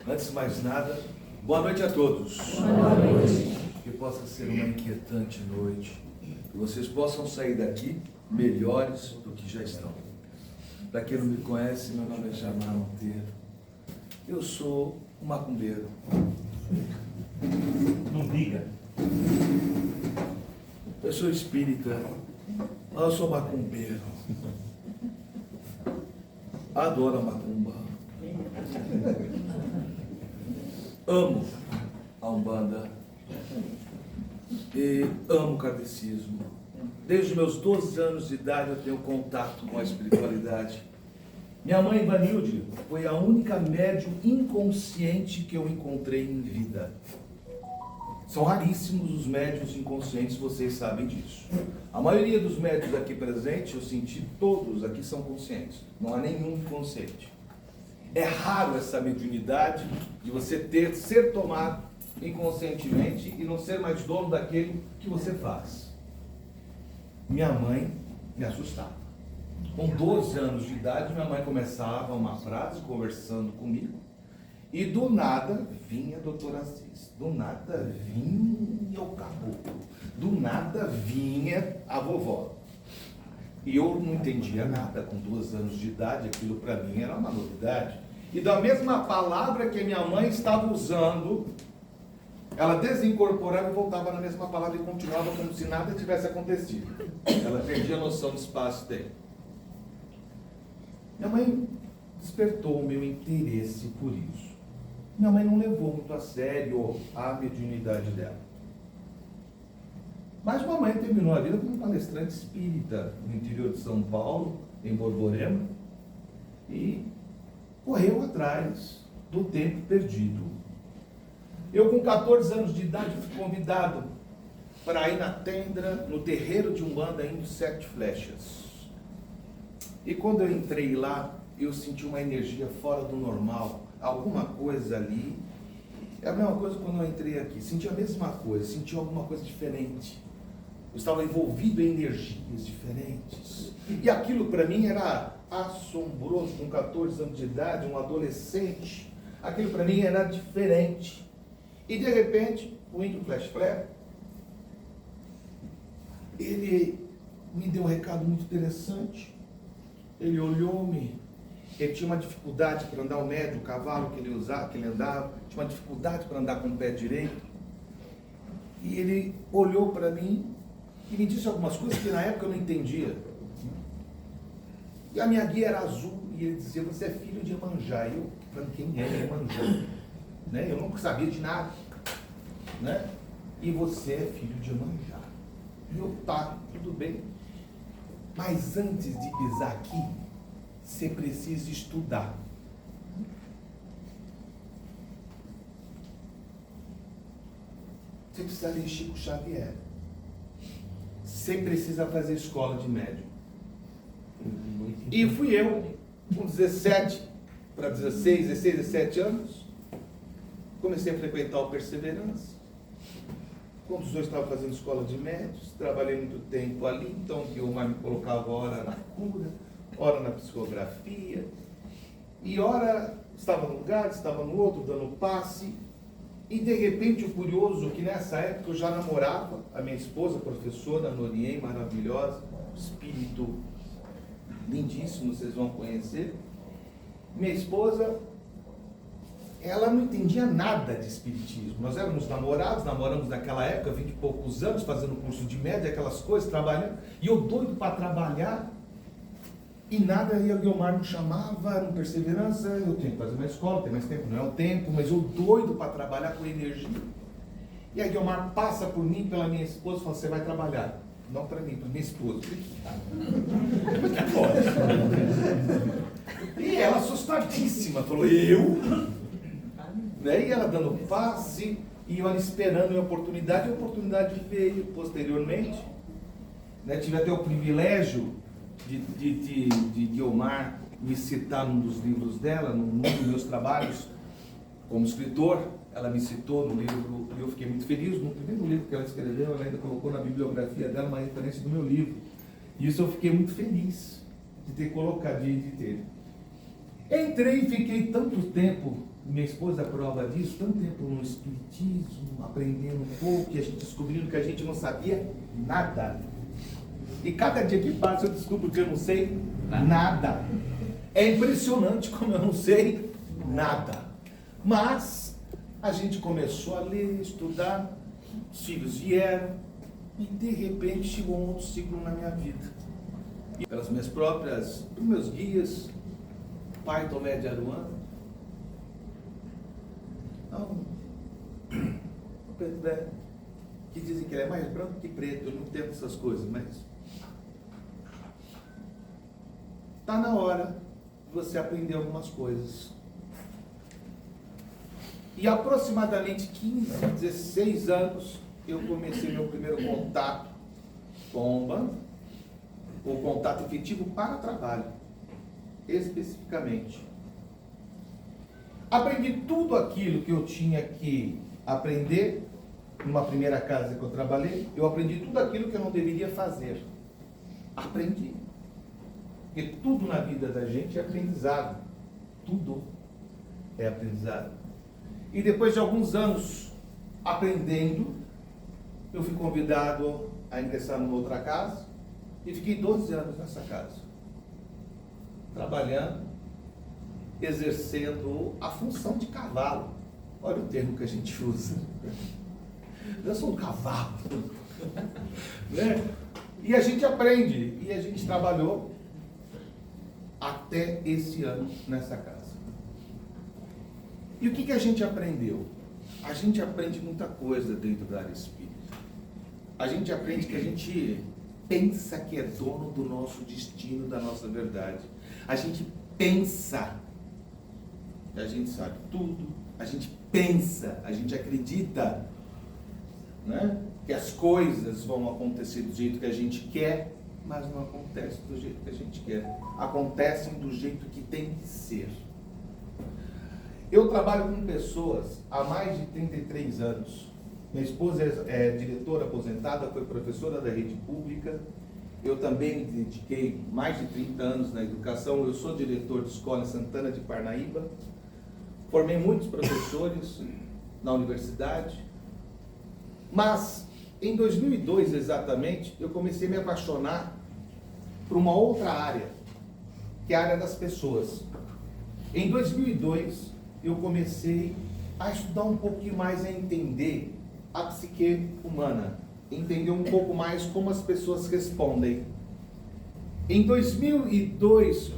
Antes de mais nada, boa noite a todos. Boa noite. Que possa ser uma inquietante noite, que vocês possam sair daqui melhores do que já estão. Para quem não me conhece, meu nome é Jamar Monteiro. Eu sou um macumbeiro. Não diga. Eu sou espírita, mas eu sou macumbeiro. Adoro a macumba. Amo a Umbanda e amo o kardecismo. Desde os meus 12 anos de idade eu tenho contato com a espiritualidade. Minha mãe, Vanilde, foi a única médium inconsciente que eu encontrei em vida. São raríssimos os médiuns inconscientes, vocês sabem disso. A maioria dos médiuns aqui presentes, eu senti, todos aqui são conscientes. Não há nenhum inconsciente. É raro essa mediunidade de você ser tomado inconscientemente e não ser mais dono daquilo que você faz. Minha mãe me assustava. Com 12 anos de idade, minha mãe começava uma frase conversando comigo e do nada vinha a doutora Assis, do nada vinha o caboclo, do nada vinha a vovó. E eu não entendia nada com 12 anos de idade, aquilo para mim era uma novidade. E da mesma palavra que a minha mãe estava usando, ela desincorporava e voltava na mesma palavra e continuava como se nada tivesse acontecido. Ela perdia a noção de espaço e tempo. Minha mãe despertou o meu interesse por isso. Minha mãe não levou muito a sério a mediunidade dela. Mas mamãe terminou a vida como palestrante espírita no interior de São Paulo, em Borborema, e correu atrás do tempo perdido. Eu, com 14 anos de idade, fui convidado para ir na tenda, no terreiro de Umbanda, indo 7 flechas. E quando eu entrei lá, eu senti uma energia fora do normal, alguma coisa ali. É a mesma coisa quando eu entrei aqui, senti a mesma coisa, senti alguma coisa diferente. Eu estava envolvido em energias diferentes. E aquilo para mim era assombroso, com 14 anos de idade, um adolescente. Aquilo para mim era diferente. E de repente, o índio Flash Flare, ele me deu um recado muito interessante. Ele olhou-me, ele tinha uma dificuldade para andar o médio, o cavalo que ele usava, que ele andava, tinha uma dificuldade para andar com o pé direito. E ele olhou para mim e me disse algumas coisas que na época eu não entendia. E a minha guia era azul, e ele dizia: você é filho de Iemanjá. E eu falei: quem é Iemanjá? Né? Eu não sabia de nada. Né? E você é filho de Iemanjá. E eu, tá, tudo bem. Mas antes de pisar aqui, você precisa estudar. Você precisa ler Chico Xavier. Você precisa fazer escola de médium. E fui eu, com 17 para 16, 16, 17 anos, comecei a frequentar o Perseverança. Quando os dois estavam fazendo escola de médios, trabalhei muito tempo ali, então eu me colocava hora na cura, hora na psicografia, e hora estava num lugar, estava no outro, dando passe, e de repente o curioso, que nessa época eu já namorava a minha esposa, a professora Norien, maravilhosa, espírito lindíssimo, vocês vão conhecer. Minha esposa, ela não entendia nada de espiritismo. Nós éramos namorados, namoramos naquela época, 20 e poucos anos, fazendo curso de média, aquelas coisas, trabalhando, e eu doido para trabalhar, e nada, e a Guiomar me chamava, era uma perseverança, eu tenho que fazer uma escola, tem mais tempo, não é o tempo, mas eu doido para trabalhar com energia. E a Guiomar passa por mim, pela minha esposa, e fala: você vai trabalhar. Não para mim, para minha esposa. Como é que pode? E ela assustadíssima, falou: eu? Né? E ela dando passe, e eu ali esperando a oportunidade, e a oportunidade veio posteriormente. Né? Tive até o privilégio de Guiomar me citar num dos livros dela, num dos meus trabalhos como escritor. Ela me citou no livro, e eu fiquei muito feliz. No primeiro livro que ela escreveu, ela ainda colocou na bibliografia dela uma referência do meu livro. E isso eu fiquei muito feliz de ter colocado, de ter. Entrei e fiquei tanto tempo, minha esposa é prova disso, tanto tempo no espiritismo, aprendendo um pouco, e a gente descobrindo que a gente não sabia nada. E cada dia que passa eu descubro que eu não sei nada. É impressionante como eu não sei nada. Mas a gente começou a ler, estudar, os filhos vieram, e de repente chegou um outro ciclo na minha vida. E pelos meus guias, pai Tomé de Aruanda, o preto velho, que dizem que ele é mais branco que preto, eu não entendo essas coisas, mas está na hora de você aprender algumas coisas. E aproximadamente 15, 16 anos, eu comecei meu primeiro contato com Umbanda, o contato efetivo para trabalho, especificamente. Aprendi tudo aquilo que eu tinha que aprender numa primeira casa que eu trabalhei, eu aprendi tudo aquilo que eu não deveria fazer. Aprendi. Porque tudo na vida da gente é aprendizado. Tudo é aprendizado. E depois de alguns anos aprendendo, eu fui convidado a ingressar numa outra casa e fiquei 12 anos nessa casa, trabalhando, exercendo a função de cavalo. Olha o termo que a gente usa. Eu sou um cavalo. Né? E a gente aprende, e a gente trabalhou até esse ano nessa casa. E o que a gente aprendeu? A gente aprende muita coisa dentro da área espírita. A gente aprende que a gente pensa que é dono do nosso destino, da nossa verdade. A gente pensa que a gente sabe tudo. A gente pensa, a gente acredita, né, que as coisas vão acontecer do jeito que a gente quer, mas não acontece do jeito que a gente quer. Acontecem do jeito que tem que ser. Eu trabalho com pessoas há mais de 33 anos. Minha esposa é diretora aposentada, foi professora da rede pública. Eu também me dediquei mais de 30 anos na educação. Eu sou diretor de escola em Santana de Parnaíba. Formei muitos professores na universidade. Mas, em 2002 exatamente, eu comecei a me apaixonar por uma outra área, que é a área das pessoas. Em 2002, eu comecei a estudar um pouquinho mais, a entender a psique humana, entender um pouco mais como as pessoas respondem. Em 2002,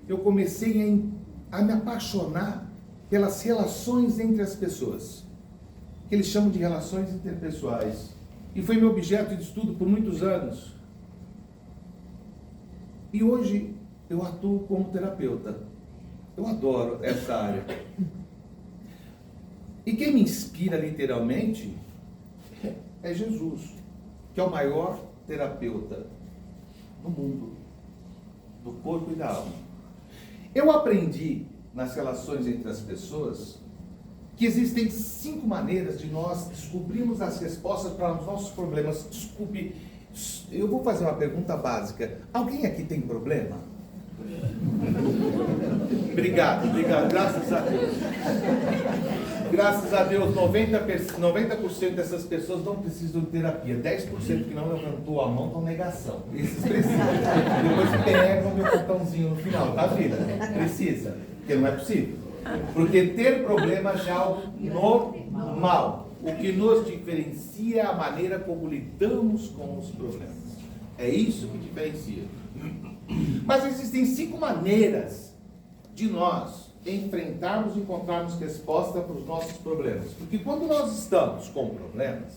eu comecei a me apaixonar pelas relações entre as pessoas, que eles chamam de relações interpessoais, e foi meu objeto de estudo por muitos anos. E hoje eu atuo como terapeuta. Eu adoro essa área. E quem me inspira literalmente é Jesus, que é o maior terapeuta no mundo, do corpo e da alma. Eu aprendi nas relações entre as pessoas que existem 5 maneiras de nós descobrirmos as respostas para os nossos problemas. Desculpe, eu vou fazer uma pergunta básica. Alguém aqui tem problema? Obrigado, graças a Deus. Graças a Deus, 90% dessas pessoas não precisam de terapia. 10% que não levantou a mão estão negação. Esses precisam. Depois pegam meu cartãozinho no final, tá, vida? Precisa, porque não é possível. Porque ter problemas é algo normal. O que nos diferencia é a maneira como lidamos com os problemas. É isso que diferencia. Mas existem 5 maneiras de nós enfrentarmos e encontrarmos resposta para os nossos problemas. Porque quando nós estamos com problemas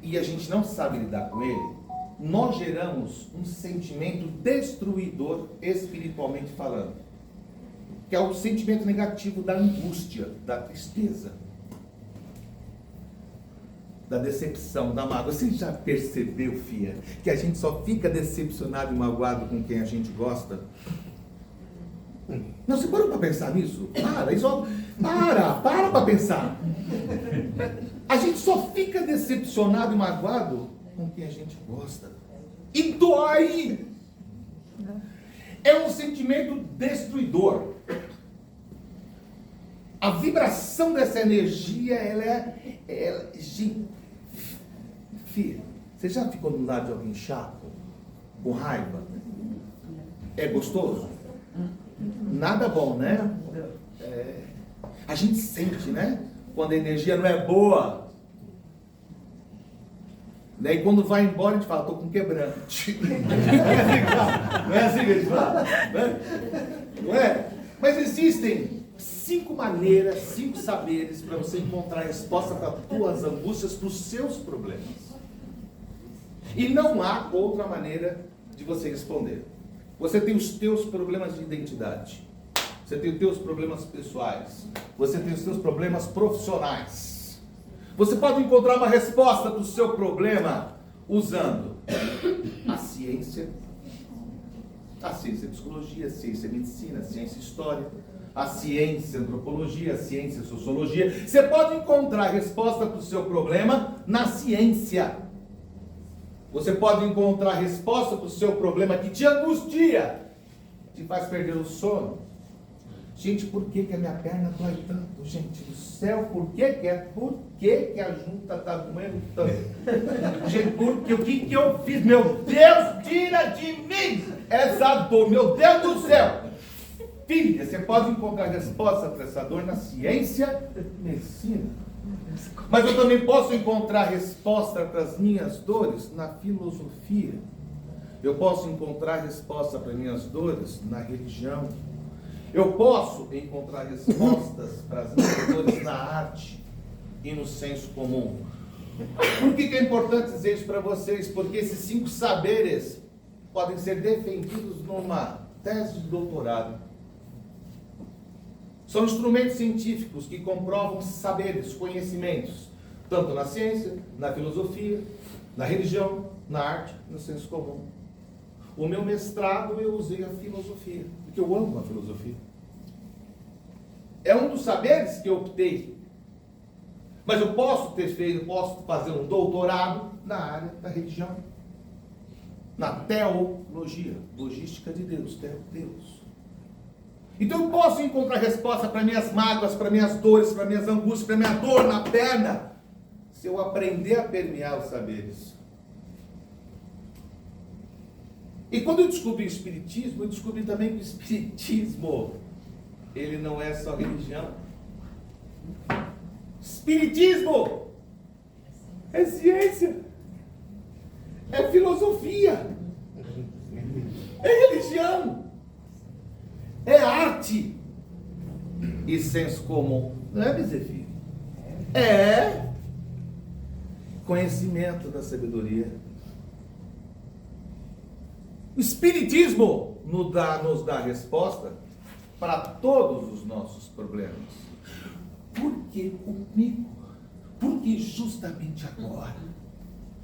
e a gente não sabe lidar com ele, nós geramos um sentimento destruidor espiritualmente falando, que é o sentimento negativo da angústia, da tristeza, da decepção, da mágoa. Você já percebeu, filha, que a gente só fica decepcionado e magoado com quem a gente gosta? Não, você parou para pensar nisso? Para pensar. A gente só fica decepcionado e magoado com quem a gente gosta. E dói! É um sentimento destruidor. A vibração dessa energia, gente, filha, você já ficou do lado de alguém chato? Com raiva? É gostoso? Nada bom, né? A gente sente, né? Quando a energia não é boa. Daí quando vai embora a gente fala, estou com quebrante. Não é assim que a gente fala? Não é? Mas existem 5 maneiras, 5 saberes para você encontrar resposta para as tuas angústias, para os seus problemas. E não há outra maneira de você responder. Você tem os teus problemas de identidade. Você tem os teus problemas pessoais. Você tem os teus problemas profissionais. Você pode encontrar uma resposta para o seu problema usando a ciência psicologia, a ciência medicina, a ciência história, a ciência antropologia, a ciência sociologia. Você pode encontrar resposta para o seu problema na ciência. Você pode encontrar resposta para o seu problema que te angustia, te faz perder o sono. Gente, por que a minha perna dói tanto? Gente do céu, por que a junta está doendo tanto? Gente, o que eu fiz? Meu Deus, tira de mim essa dor, meu Deus do céu. Filha, você pode encontrar resposta para essa dor na ciência e medicina. Mas eu também posso encontrar resposta para as minhas dores na filosofia. Eu posso encontrar resposta para as minhas dores na religião. Eu posso encontrar respostas para as minhas dores na arte e no senso comum. Por que é importante dizer isso para vocês? Porque esses 5 saberes podem ser defendidos numa tese de doutorado. São instrumentos científicos que comprovam saberes, conhecimentos, tanto na ciência, na filosofia, na religião, na arte, no senso comum. O meu mestrado eu usei a filosofia, porque eu amo a filosofia. É um dos saberes que eu optei. Mas eu posso fazer um doutorado na área da religião. Na teologia, logística de Deus, Deus. Então eu posso encontrar resposta para minhas mágoas, para minhas dores, para minhas angústias, para minha dor na perna, se eu aprender a permear os saberes. E quando eu descobri o Espiritismo, eu descobri também que o Espiritismo, ele não é só religião. Espiritismo é ciência, é filosofia, é religião, é arte e senso comum. Não é, Bezerra? É conhecimento da sabedoria. O Espiritismo nos dá resposta para todos os nossos problemas. Por que comigo? Porque justamente agora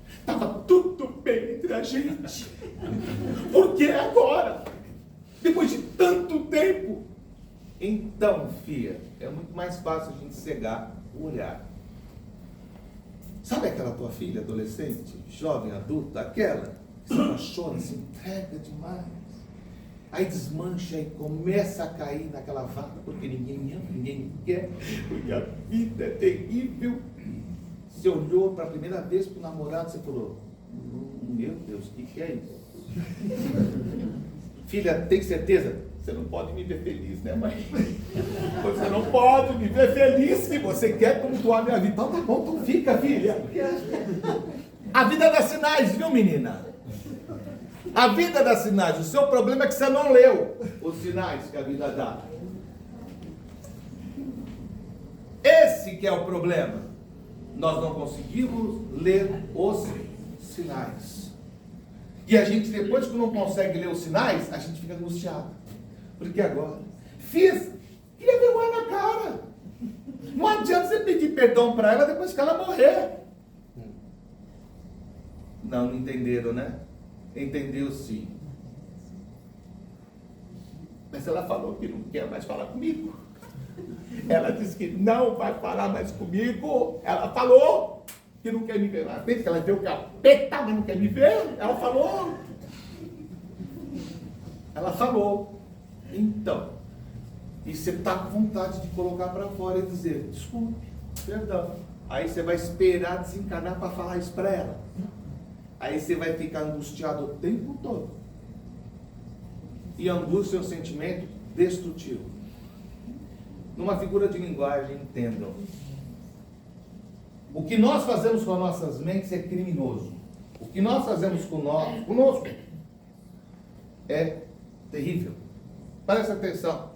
estava tudo bem entre a gente. Por que agora? Depois de tanto tempo. Então, filha, é muito mais fácil a gente cegar o olhar. Sabe aquela tua filha adolescente, jovem, adulta, aquela que se apaixona, se entrega demais, aí desmancha e começa a cair naquela vaga, porque ninguém ama, ninguém quer, porque a vida é terrível. Você olhou para a primeira vez para o namorado, você falou, meu Deus, o que é isso? Filha, tem certeza? Você não pode me ver feliz, né, mãe? Você não pode me ver feliz se você quer tumultuar a minha vida. Então tá bom, então fica, filha. A vida dá sinais, viu, menina? A vida dá sinais. O seu problema é que você não leu os sinais que a vida dá. Esse que é o problema. Nós não conseguimos ler os sinais. E a gente, depois que não consegue ler os sinais, a gente fica angustiado. Porque agora, queria vergonha na cara. Não adianta você pedir perdão para ela depois que ela morrer. Não entenderam, né? Entendeu sim. Mas ela falou que não quer mais falar comigo. Ela disse que não vai falar mais comigo. Ela falou que não quer me ver na frente, que ela vê o capeta, mas não quer me ver. Ela falou. Então, E você está com vontade de colocar para fora e dizer, desculpe, perdão. Aí você vai esperar desencarnar para falar isso para ela. Aí você vai ficar angustiado o tempo todo. E angústia é um sentimento destrutivo. Numa figura de linguagem, entendam. O que nós fazemos com as nossas mentes é criminoso. O que nós fazemos conosco é terrível. Presta atenção.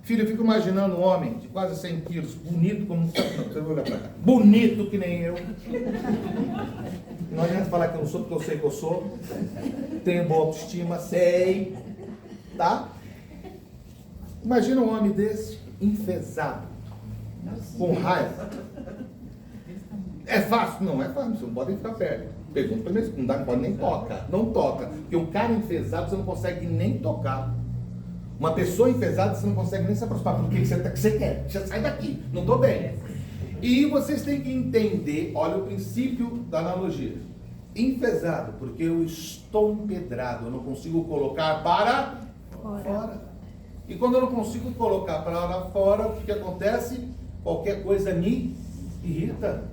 Filho, eu fico imaginando um homem de quase 100 quilos, bonito como... Não, você vai olhar pra cá. Bonito que nem eu. Não adianta falar que eu não sou, porque eu sei que eu sou. Tenho boa autoestima, sei. Tá? Imagina um homem desse, enfesado, com raiva. É fácil? Não é fácil, você não pode ficar perto. Pergunta pra mim, não pode nem tocar. Não toca. Porque um cara enfesado você não consegue nem tocar. Uma pessoa enfesada você não consegue nem se aproximar. Por que você quer? Já sai daqui, não estou bem. E vocês têm que entender, olha o princípio da analogia. Enfesado, porque eu estou empedrado, eu não consigo colocar para fora. E quando eu não consigo colocar para fora, o que acontece? Qualquer coisa me irrita.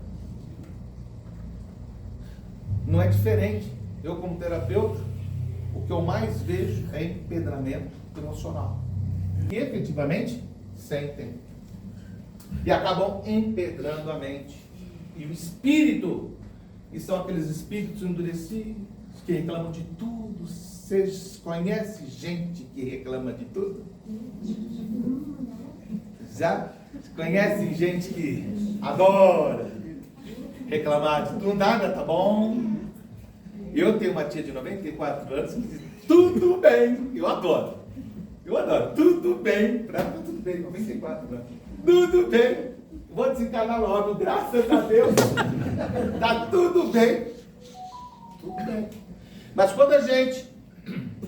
Não é diferente. Eu, como terapeuta, o que eu mais vejo é empedramento emocional. E efetivamente sentem. E acabam empedrando a mente. E o espírito, e são aqueles espíritos endurecidos, que reclamam de tudo. Você conhece gente que reclama de tudo? Já? Conhece gente que adora reclamar de tudo? Nada, tá bom? Eu tenho uma tia de 94 anos que diz, tudo bem. Eu adoro. Tudo bem. Pra mim, tudo bem. 94 anos. Tudo bem. Vou desencarnar logo, graças a Deus. Tá tudo bem. Tudo bem. Mas quando a gente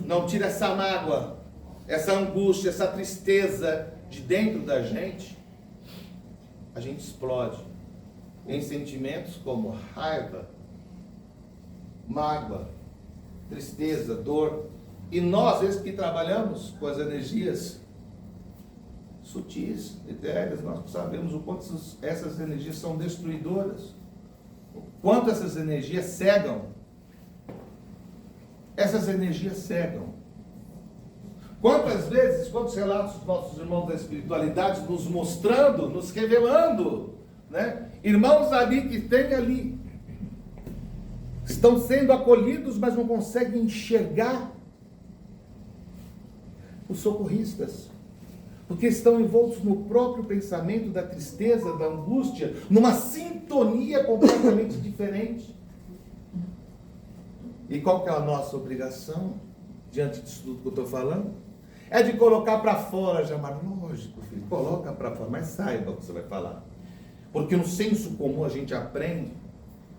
não tira essa mágoa, essa angústia, essa tristeza de dentro da gente, a gente explode em sentimentos como raiva, mágoa, tristeza, dor. E nós, às vezes que trabalhamos com as energias sutis, etéreas, nós sabemos o quanto essas energias são destruidoras, o quanto essas energias cegam. Essas energias cegam. Quantas vezes, quantos relatos dos nossos irmãos da espiritualidade nos mostrando, nos revelando, né? Irmãos ali que tem ali, estão sendo acolhidos, mas não conseguem enxergar os socorristas, porque estão envoltos no próprio pensamento da tristeza, da angústia, numa sintonia completamente diferente. E qual que é a nossa obrigação, diante disso tudo que eu estou falando? É de colocar para fora, Jamar. Lógico, filho, coloca para fora, mas saiba o que você vai falar. Porque no senso comum a gente aprende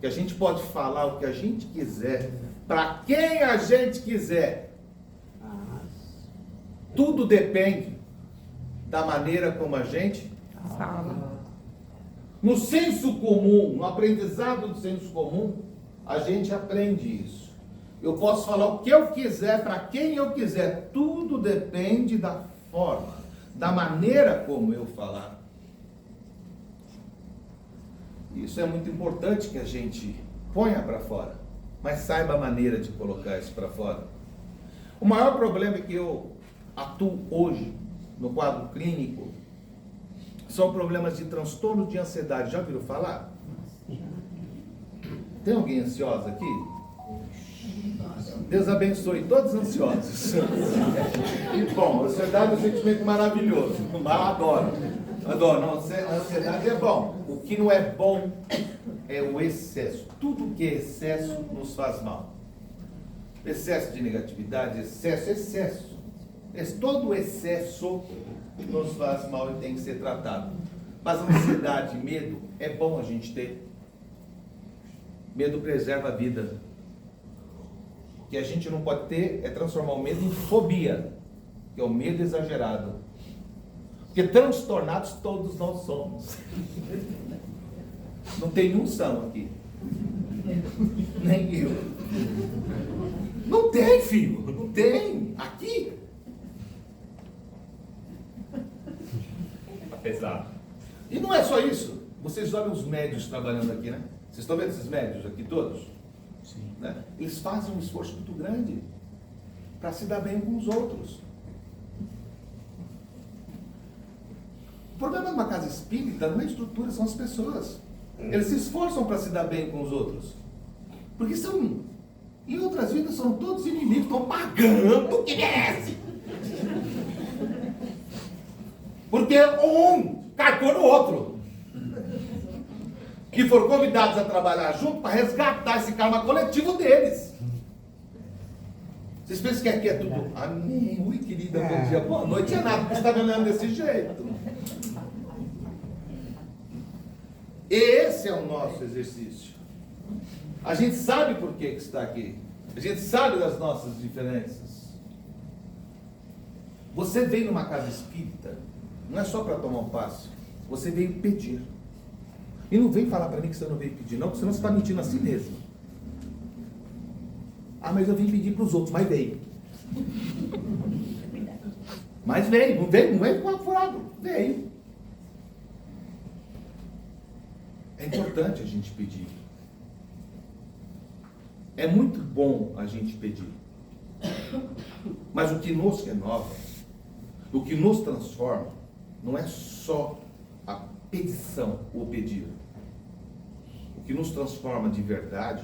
que a gente pode falar o que a gente quiser, para quem a gente quiser. Tudo depende da maneira como a gente fala. No senso comum, no aprendizado do senso comum, a gente aprende isso. Eu posso falar o que eu quiser, para quem eu quiser. Tudo depende da forma, da maneira como eu falar. Isso é muito importante que a gente ponha para fora, mas saiba a maneira de colocar isso para fora. O maior problema que eu atuo hoje no quadro clínico são problemas de transtorno de ansiedade. Já ouviram falar? Tem alguém ansiosa aqui? Deus abençoe todos ansiosos. E bom, a ansiedade é um sentimento maravilhoso. Adoro. Não, a ansiedade é bom. O que não é bom é o excesso. Tudo que é excesso nos faz mal. Excesso de negatividade, excesso. Todo excesso nos faz mal e tem que ser tratado. Mas a ansiedade, medo, é bom a gente ter. Medo preserva a vida. O que a gente não pode ter é transformar o medo em fobia, que é o medo exagerado. Porque transtornados todos nós somos. Não tem um são aqui. Nem eu. Não tem, filho. Não tem. Aqui. Exato. E não é só isso. Vocês olham os médios trabalhando aqui, né? Vocês estão vendo esses médios aqui todos? Sim. Né? Eles fazem um esforço muito grande para se dar bem com os outros. O problema de uma casa espírita não é a estrutura, são as pessoas. Eles se esforçam para se dar bem com os outros. Porque são, em outras vidas, são todos inimigos, estão pagando o que merece. Porque um carcou no outro. Que foram convidados a trabalhar junto para resgatar esse karma coletivo deles. Vocês pensam que aqui é tudo amém, ui querida, bom dia, boa noite, é nada, porque você está me olhando desse jeito. Esse é o nosso exercício. A gente sabe por que está aqui. A gente sabe das nossas diferenças. Você veio numa casa espírita, não é só para tomar um passe. Você veio pedir. E não vem falar para mim que você não veio pedir, não, porque senão você está mentindo a si mesmo. Ah, mas eu vim pedir para os outros, mas veio. Mas veio, não veio com o furado, veio. É importante a gente pedir. É muito bom a gente pedir. Mas o que nos renova, o que nos transforma, não é só a petição ou pedir. O que nos transforma de verdade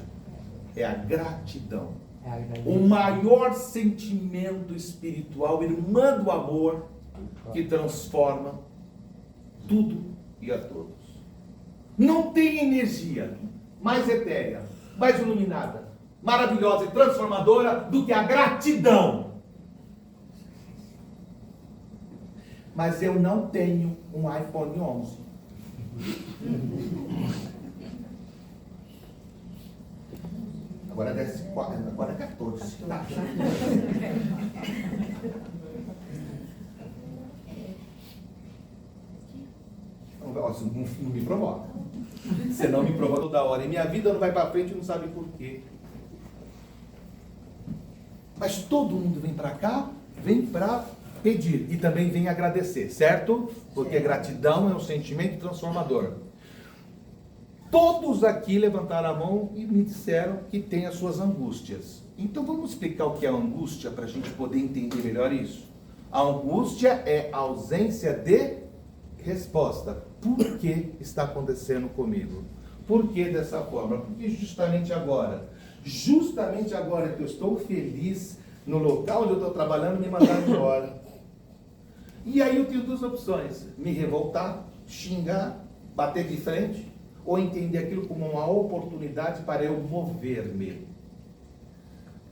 é a gratidão. O maior sentimento espiritual, irmã do amor, que transforma tudo e a todos. Não tem energia mais etérea, mais iluminada, maravilhosa e transformadora do que a gratidão. Mas eu não tenho um iPhone 11. Agora desce 4, agora é 14. Tá. Não me provoca. Você não me provoca toda hora. E minha vida não vai para frente e não sabe por quê. Mas todo mundo vem para cá, vem para pedir e também vem agradecer, certo? Porque gratidão é um sentimento transformador. Todos aqui levantaram a mão e me disseram que tem as suas angústias. Então vamos explicar o que é angústia para a gente poder entender melhor isso. A angústia é a ausência de resposta. Por que está acontecendo comigo? Por que dessa forma? Porque justamente agora que eu estou feliz no local onde eu estou trabalhando, me mandaram embora. E aí eu tenho duas opções: me revoltar, xingar, bater de frente, ou entender aquilo como uma oportunidade para eu mover-me,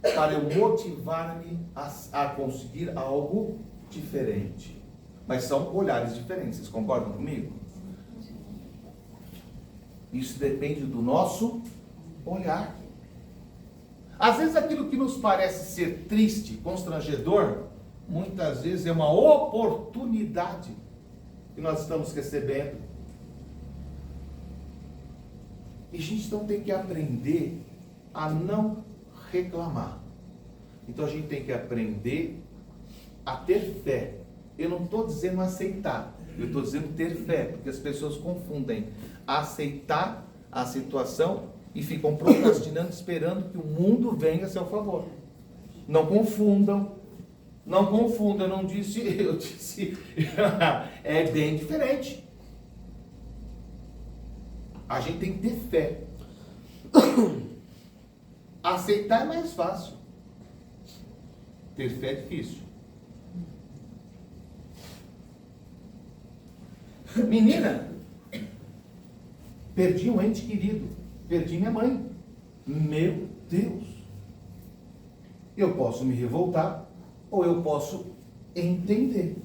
para eu motivar-me a conseguir algo diferente. Mas são olhares diferentes, vocês concordam comigo? Isso depende do nosso olhar. Às vezes aquilo que nos parece ser triste, constrangedor, muitas vezes é uma oportunidade que nós estamos recebendo. E a gente então tem que aprender a não reclamar. Então a gente tem que aprender a ter fé. Eu não estou dizendo aceitar, eu estou dizendo ter fé, porque as pessoas confundem aceitar a situação e ficam procrastinando, esperando que o mundo venha a seu favor. Não confundam, eu não disse, eu disse, é bem diferente. A gente tem que ter fé. Aceitar é mais fácil. Ter fé é difícil. Menina, perdi um ente querido, perdi minha mãe. Meu Deus! Eu posso me revoltar ou eu posso entender.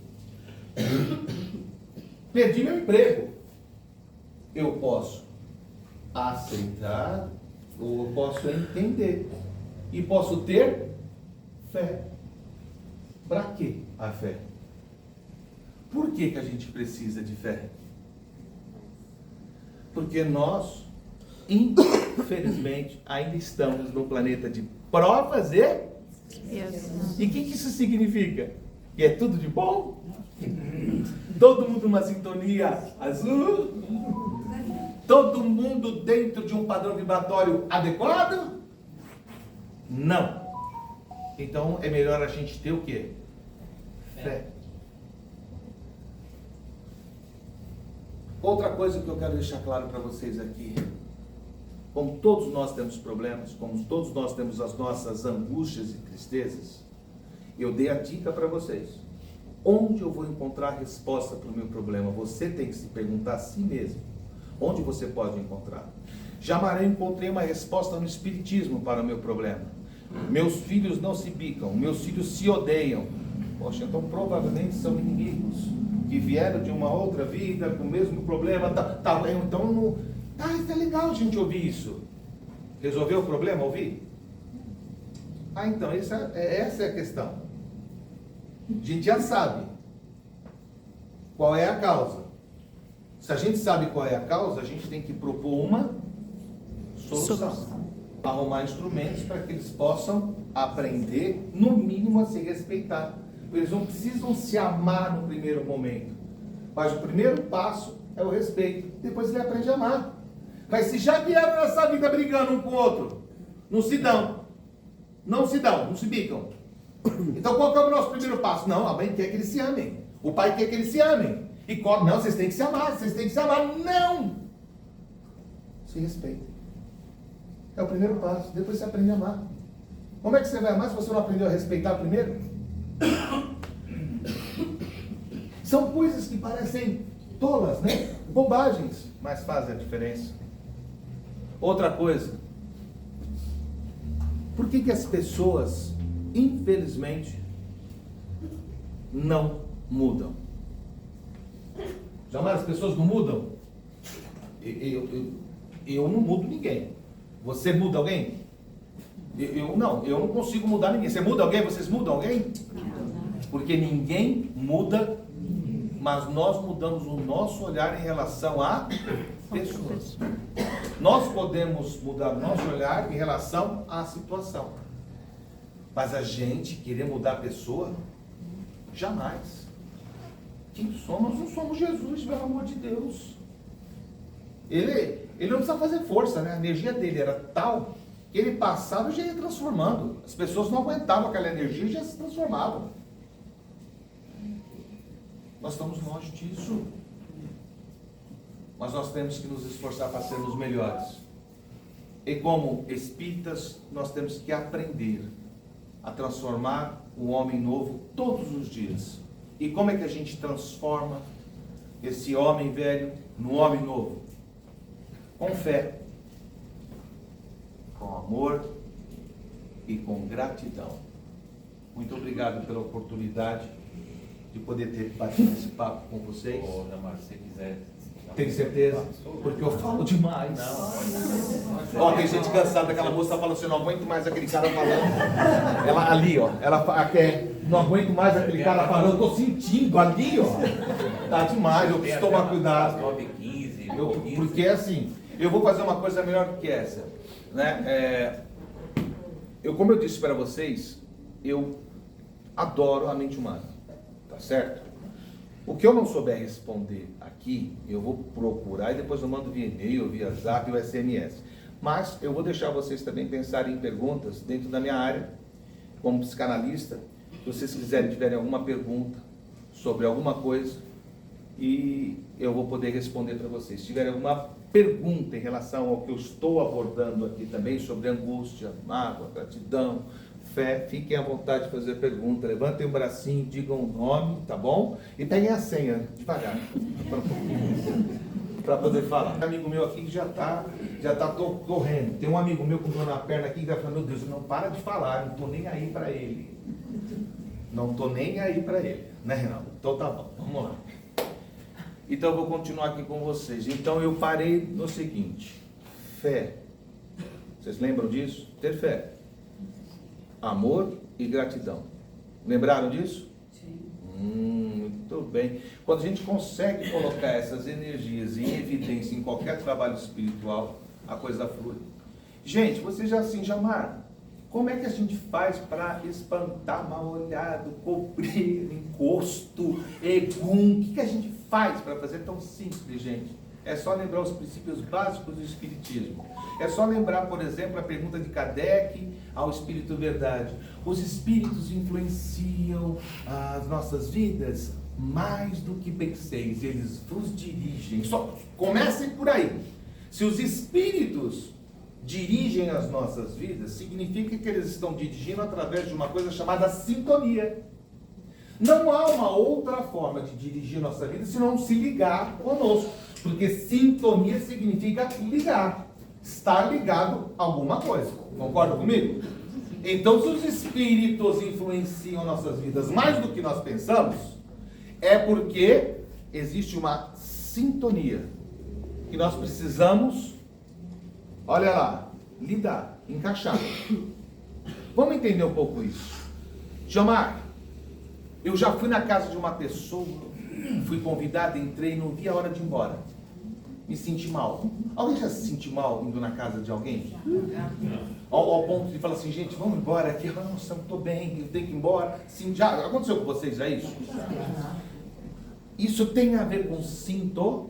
Perdi meu emprego. Eu posso aceitar ou eu posso entender. E posso ter fé. Para que a fé? Por que a gente precisa de fé? Porque nós, infelizmente, ainda estamos num planeta de provas e... E o que isso significa? E é tudo de bom? Todo mundo numa sintonia azul? Todo mundo dentro de um padrão vibratório adequado? Não. Então é melhor a gente ter o quê? Fé. Outra coisa que eu quero deixar claro para vocês aqui. Como todos nós temos problemas, como todos nós temos as nossas angústias e tristezas, eu dei a dica para vocês. Onde eu vou encontrar a resposta para o meu problema? Você tem que se perguntar a si mesmo. Onde você pode encontrar? Jamais eu encontrei uma resposta no Espiritismo para o meu problema. Meus filhos não se bicam, meus filhos se odeiam. Poxa, então provavelmente são inimigos que vieram de uma outra vida com o mesmo problema. Então não. Isso é legal a gente ouvir isso. Resolveu o problema, ouvir? Então essa é a questão. A gente já sabe qual é a causa. Se a gente sabe qual é a causa, a gente tem que propor uma solução. Arrumar instrumentos para que eles possam aprender, no mínimo, a se respeitar. Eles não precisam se amar no primeiro momento. Mas o primeiro passo é o respeito. Depois ele aprende a amar. Mas se já vieram nessa vida brigando um com o outro, não se dão. Não se bicam. Então qual que é o nosso primeiro passo? Não, a mãe quer que eles se amem. O pai quer que eles se amem. E não, vocês têm que se amar, Não! Se respeitem. É o primeiro passo. Depois você aprende a amar. Como é que você vai amar se você não aprendeu a respeitar primeiro? São coisas que parecem tolas, né? Bobagens, mas fazem a diferença. Outra coisa. Por que as pessoas, infelizmente, não mudam? Jamais as pessoas não mudam? Eu não mudo ninguém. Você muda alguém? Eu não consigo mudar ninguém. Você muda alguém? Vocês mudam alguém? Porque ninguém muda, mas nós mudamos o nosso olhar em relação a pessoas. Nós podemos mudar o nosso olhar em relação à situação. Mas a gente querer mudar a pessoa, jamais. Quem somos? Nós não somos Jesus, pelo amor de Deus. Ele não precisa fazer força, né? A energia dele era tal que ele passava e já ia transformando. As pessoas não aguentavam aquela energia e já se transformavam. Nós estamos longe disso. Mas nós temos que nos esforçar para sermos melhores. E como espíritas, nós temos que aprender a transformar o homem novo todos os dias. E como é que a gente transforma esse homem velho no homem novo? Com fé, com amor e com gratidão. Muito obrigado pela oportunidade de poder ter batido esse papo com vocês. Ô, Damar, se você quiser. Tem certeza? Porque eu falo demais. Ó, tem gente cansada, aquela moça falando assim, eu não aguento mais aquele cara falando. Ela ali, ó, ela quer, não aguento mais aquele cara falando, eu tô sentindo ali, ó. Tá demais, eu preciso tomar cuidado. 9h15, Porque assim, eu vou fazer uma coisa melhor que essa, né? Como eu disse para vocês, eu adoro a mente humana, tá certo? O que eu não souber responder aqui, eu vou procurar e depois eu mando via e-mail, via zap ou SMS. Mas eu vou deixar vocês também pensarem em perguntas dentro da minha área, como psicanalista. Se vocês tiverem alguma pergunta sobre alguma coisa, e eu vou poder responder para vocês. Se tiverem alguma pergunta em relação ao que eu estou abordando aqui também, sobre angústia, mágoa, gratidão, fé, fiquem à vontade de fazer pergunta. Levantem o bracinho, digam o nome, tá bom? E peguem a senha, devagar, para poder falar. Tem um amigo meu aqui que já tá correndo. Tem um amigo meu com dor na perna aqui que vai falar, meu Deus, não para de falar, não tô nem aí para ele. Não tô nem aí para ele, né, Reinaldo? Então tá bom, vamos lá. Então eu vou continuar aqui com vocês. Então eu parei no seguinte: fé. Vocês lembram disso? Ter fé, amor e gratidão. Lembraram disso? Sim. Muito bem. Quando a gente consegue colocar essas energias em evidência em qualquer trabalho espiritual, a coisa flui. Gente, vocês já amaram? Como é que a gente faz para espantar mal-olhado, cobrir, encosto, egum? O que a gente faz para fazer tão simples, gente? É só lembrar os princípios básicos do Espiritismo. É só lembrar, por exemplo, a pergunta de Kardec ao Espírito Verdade. Os Espíritos influenciam as nossas vidas mais do que penseis. Eles vos dirigem. Só comecem por aí. Se os Espíritos dirigem as nossas vidas, significa que eles estão dirigindo através de uma coisa chamada sintonia. Não há uma outra forma de dirigir nossa vida senão se ligar conosco, porque sintonia significa ligar, estar ligado a alguma coisa. Concorda comigo? Então, se os espíritos influenciam nossas vidas mais do que nós pensamos, é porque existe uma sintonia que nós precisamos, olha lá, lidar, encaixar. Vamos entender um pouco isso. Gilmar, eu já fui na casa de uma pessoa, fui convidado, entrei e não vi a hora de ir embora. Me senti mal. Alguém já se sentiu mal indo na casa de alguém? Ao ponto de falar assim, gente, vamos embora aqui. Nossa, não estou bem, eu tenho que ir embora. Sim, já aconteceu com vocês já isso? Isso tem a ver com sintonia.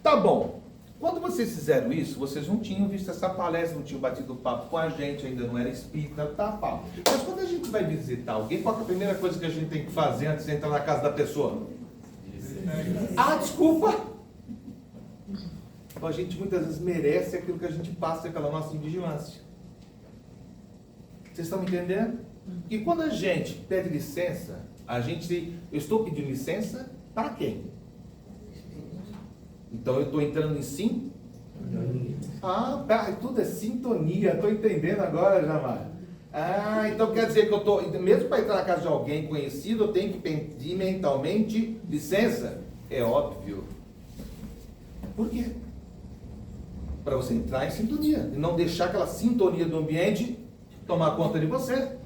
Tá bom. Quando vocês fizeram isso, vocês não tinham visto essa palestra, não tinham batido papo com a gente, ainda não era espírita, tá, papo. Mas quando a gente vai visitar alguém, qual é a primeira coisa que a gente tem que fazer antes de entrar na casa da pessoa? Ah, desculpa! A gente muitas vezes merece aquilo que a gente passa pela nossa invigilância. Vocês estão me entendendo? E quando a gente pede licença, eu estou pedindo licença para quem? Então eu estou entrando em sim? Tudo é sintonia, estou entendendo agora, Jamar. Então quer dizer que eu estou, mesmo para entrar na casa de alguém conhecido, eu tenho que pedir mentalmente licença? É óbvio. Por quê? Para você entrar em sintonia e não deixar aquela sintonia do ambiente tomar conta de você.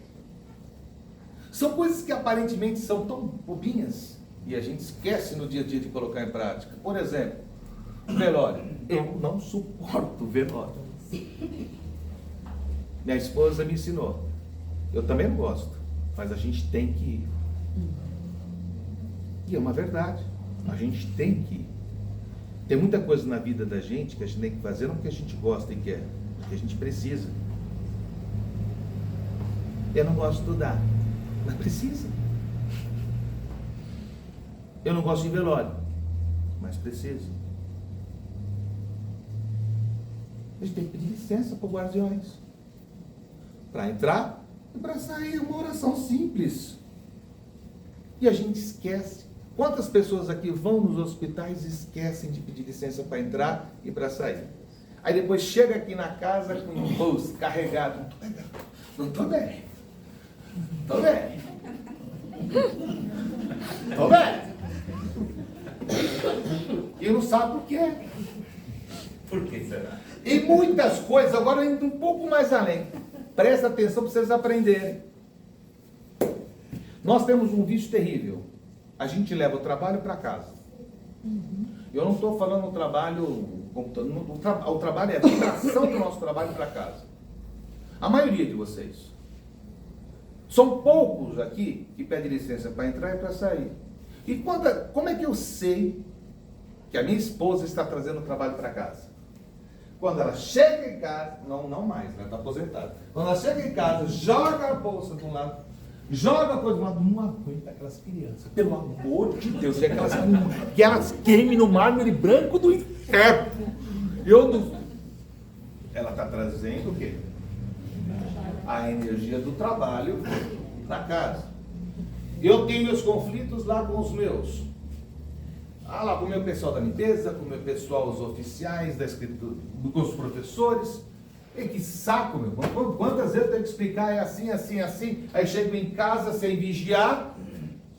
São coisas que aparentemente são tão bobinhas e a gente esquece no dia a dia de colocar em prática. Por exemplo, velório. Eu não suporto velório. Minha esposa me ensinou. Eu também não gosto, mas a gente tem que ir. E é uma verdade. A gente tem que ir. Tem muita coisa na vida da gente que a gente tem que fazer não porque a gente gosta e quer, porque a gente precisa. Eu não gosto de estudar, mas precisa. Eu não gosto de velório, mas preciso. A gente tem que pedir licença para os guardiões. Para entrar e para sair. É uma oração simples. E a gente esquece. Quantas pessoas aqui vão nos hospitais e esquecem de pedir licença para entrar e para sair? Aí depois chega aqui na casa com um bolso carregado. Não estou bem. Estou bem. Estou bem. E não sabe por quê. Por que será? E muitas coisas, agora indo um pouco mais além. Presta atenção para vocês aprenderem. Nós temos um vício terrível. A gente leva o trabalho para casa. Eu não estou falando o trabalho, o trabalho é a vibração do nosso trabalho para casa. A maioria de vocês. São poucos aqui que pedem licença para entrar e para sair. E como é que eu sei que a minha esposa está trazendo o trabalho para casa? Quando ela chega em casa, não mais, ela está aposentada. Quando ela chega em casa, joga a bolsa de um lado, joga a coisa de um lado, não aguenta aquelas crianças, pelo amor de Deus, que elas queimem no mármore branco do inferno. Ela está trazendo o quê? A energia do trabalho para casa. Eu tenho meus conflitos lá com os meus. Lá com o meu pessoal da limpeza, com o meu pessoal, os oficiais da escritura, com os professores. E que saco, meu. Quantas vezes eu tenho que explicar, é assim, assim, assim. Aí chego em casa sem vigiar.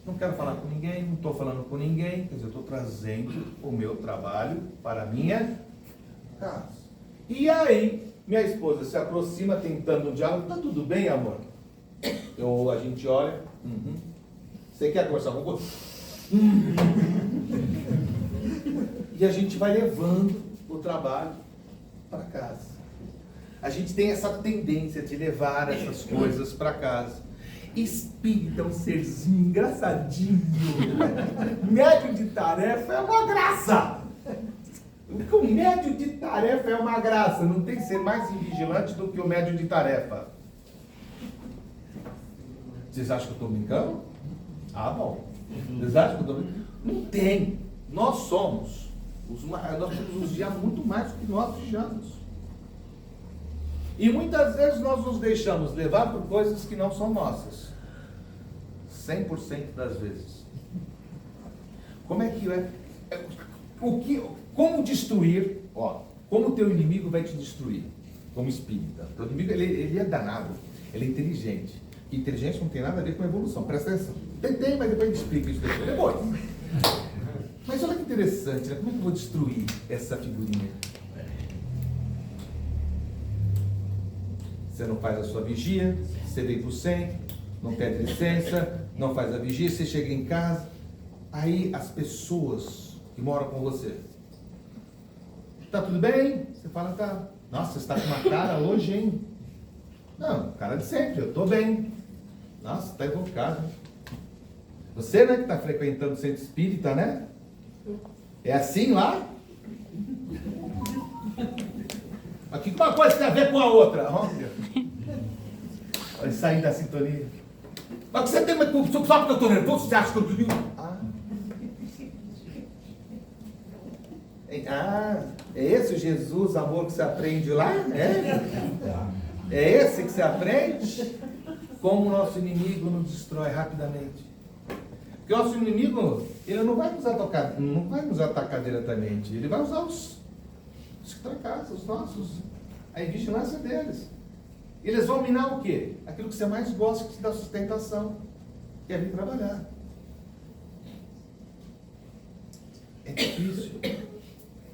Não quero falar com ninguém, não estou falando com ninguém. Quer dizer, eu estou trazendo o meu trabalho para a minha casa. E aí, minha esposa se aproxima tentando um diálogo. Tá tudo bem, amor? A gente olha. Você quer conversar com você? E a gente vai levando o trabalho para casa. A gente tem essa tendência de levar essas coisas para casa. Espírita é um serzinho engraçadinho. Médio de tarefa é uma graça. O médio de tarefa é uma graça. Não tem que ser mais invigilante do que o médio de tarefa. Vocês acham que eu estou brincando? Ah, bom. Vocês acham que eu estou brincando? Não tem. Nós temos os dias muito mais do que nós vigiamos. E muitas vezes nós nos deixamos levar por coisas que não são nossas. 100% das vezes. Como é que é? Como destruir? Como o teu inimigo vai te destruir? Como espírita. O teu inimigo ele é danado. Ele é inteligente. E inteligência não tem nada a ver com evolução. Presta atenção. Tem, mas depois a gente explica isso depois. Mas olha que interessante, né? Como é que eu vou destruir essa figurinha? Você não faz a sua vigia, você vem para o centro, não pede licença, não faz a vigia, você chega em casa, aí as pessoas que moram com você, tá tudo bem? Você fala, tá. Nossa, você está com uma cara hoje, hein? Não, cara de sempre, eu estou bem. Nossa, está equivocado. Você, né, que está frequentando o centro espírita, né? É assim lá? Aqui uma coisa tem a ver com a outra. Olha, sair da sintonia. Mas você tem, só porque eu estou nervoso, você acha que eu... É esse o Jesus, amor, que você aprende lá? É esse que você aprende? Como o nosso inimigo nos destrói rapidamente. Porque o nosso inimigo, ele não vai nos atacar diretamente. Ele vai usar os que estão em casa, os nossos. A vigilância deles. Eles vão minar o quê? Aquilo que você mais gosta, que te dá sustentação. Que é vir trabalhar. É difícil,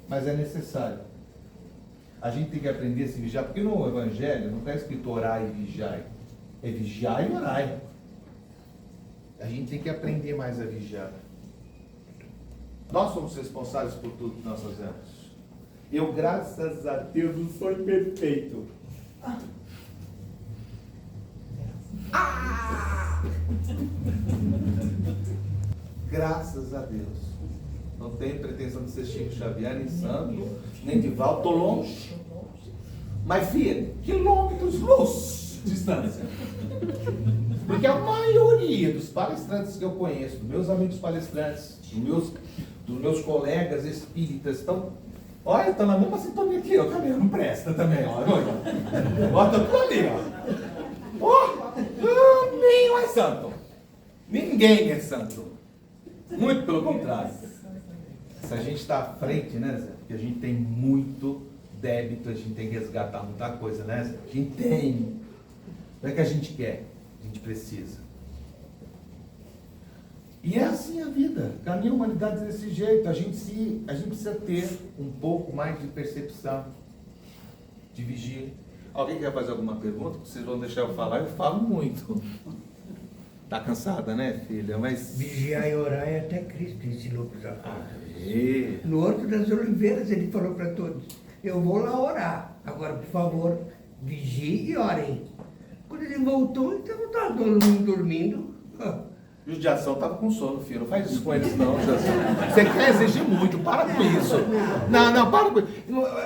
mas é necessário. A gente tem que aprender a se vigiar, porque no Evangelho não está escrito orar e vigiar. É vigiar e orar. A gente tem que aprender mais a vigiar. Nós somos responsáveis por tudo que nós fazemos. Eu, graças a Deus, não sou perfeito. Graças a Deus. Não tenho pretensão de ser Chico Xavier, nem santo, nem de Val. Estou longe. Mas, filha, quilômetros-luz de distância. Porque a maioria dos palestrantes que eu conheço, dos meus amigos palestrantes, dos meus colegas espíritas, olha, estão na mesma sintonia que eu também, não presta também, olha. Olha, tá tudo ali, ó. Nenhum é santo. Ninguém é santo. Muito pelo contrário. Se a gente está à frente, né, Zé? Porque a gente tem muito débito, a gente tem que resgatar muita coisa, né, Zé? A gente tem. Não é que a gente quer, a gente precisa. E é assim a vida. Caminha a humanidade desse jeito. A gente precisa ter um pouco mais de percepção, de vigia. Alguém quer fazer alguma pergunta? Vocês vão deixar eu falar? Eu falo muito. Tá cansada, né, filha? Mas... Vigiar e orar é até Cristo ensinou para os apóstolos. Aê. No Horto das Oliveiras ele falou para todos, eu vou lá orar. Agora, por favor, vigiem e orem. Quando ele voltou, ele estava todo mundo dormindo. Judiação estava com sono, filho. Não faz isso com eles, não, Judiação. Você quer exigir muito, para com isso. Não, para com isso.